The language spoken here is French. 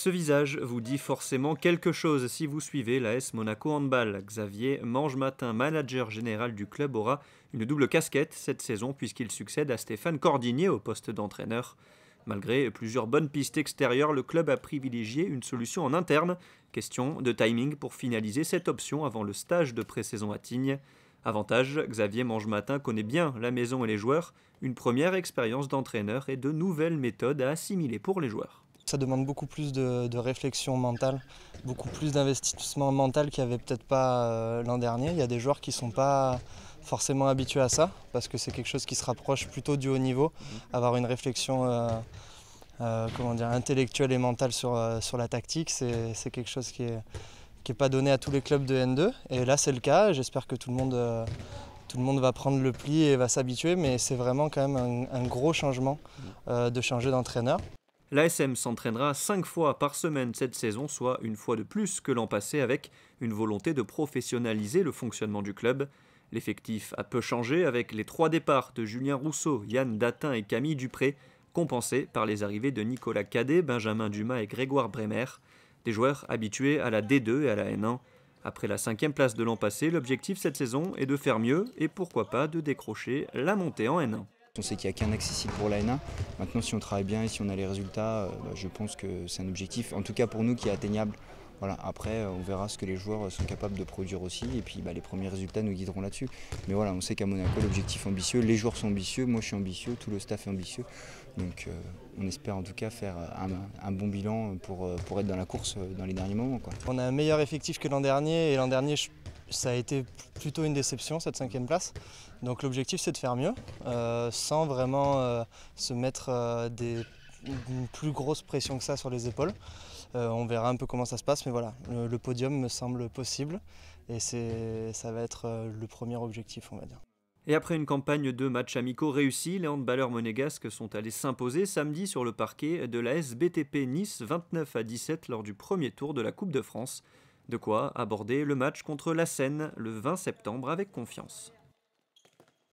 Ce visage vous dit forcément quelque chose si vous suivez l'AS Monaco Handball. Xavier Mangematin, manager général du club, aura une double casquette cette saison puisqu'il succède à Stéphane Cordigné au poste d'entraîneur. Malgré plusieurs bonnes pistes extérieures, le club a privilégié une solution en interne. Question de timing pour finaliser cette option avant le stage de pré-saison à Tignes. Avantage, Xavier Mangematin connaît bien la maison et les joueurs, une première expérience d'entraîneur et de nouvelles méthodes à assimiler pour les joueurs. Ça demande beaucoup plus de réflexion mentale, beaucoup plus d'investissement mental qu'il n'y avait peut-être pas l'an dernier. Il y a des joueurs qui ne sont pas forcément habitués à ça, parce que c'est quelque chose qui se rapproche plutôt du haut niveau, avoir une réflexion intellectuelle et mentale sur la tactique, c'est quelque chose qui est pas donné à tous les clubs de N2. Et là c'est le cas, j'espère que tout le monde va prendre le pli et va s'habituer, mais c'est vraiment quand même un gros changement de changer d'entraîneur. L'ASM s'entraînera 5 fois par semaine cette saison, soit une fois de plus que l'an passé, avec une volonté de professionnaliser le fonctionnement du club. L'effectif a peu changé avec les 3 départs de Julien Rousseau, Yann Datin et Camille Dupré, compensés par les arrivées de Nicolas Cadet, Benjamin Dumas et Grégoire Bremer, des joueurs habitués à la D2 et à la N1. Après la 5e place de l'an passé, l'objectif cette saison est de faire mieux et pourquoi pas de décrocher la montée en N1. On sait qu'il n'y a qu'un accessible pour la N1. Maintenant, si on travaille bien et si on a les résultats, je pense que c'est un objectif, en tout cas pour nous, qui est atteignable. Voilà. Après, on verra ce que les joueurs sont capables de produire aussi. Et puis, les premiers résultats nous guideront là-dessus. Mais voilà, on sait qu'à Monaco, l'objectif est ambitieux. Les joueurs sont ambitieux, moi je suis ambitieux, tout le staff est ambitieux. Donc, on espère en tout cas faire un bon bilan pour être dans la course dans les derniers moments, quoi. On a un meilleur effectif que l'an dernier. Et l'an dernier, ça a été plutôt une déception, cette 5e place. Donc l'objectif c'est de faire mieux, sans vraiment se mettre une plus grosse pression que ça sur les épaules. On verra un peu comment ça se passe, mais voilà, le podium me semble possible et ça va être le premier objectif, on va dire. Et après une campagne de matchs amicaux réussie, les handballeurs monégasques sont allés s'imposer samedi sur le parquet de la SBTP Nice 29-17 lors du premier tour de la Coupe de France. De quoi aborder le match contre la Seine le 20 septembre avec confiance.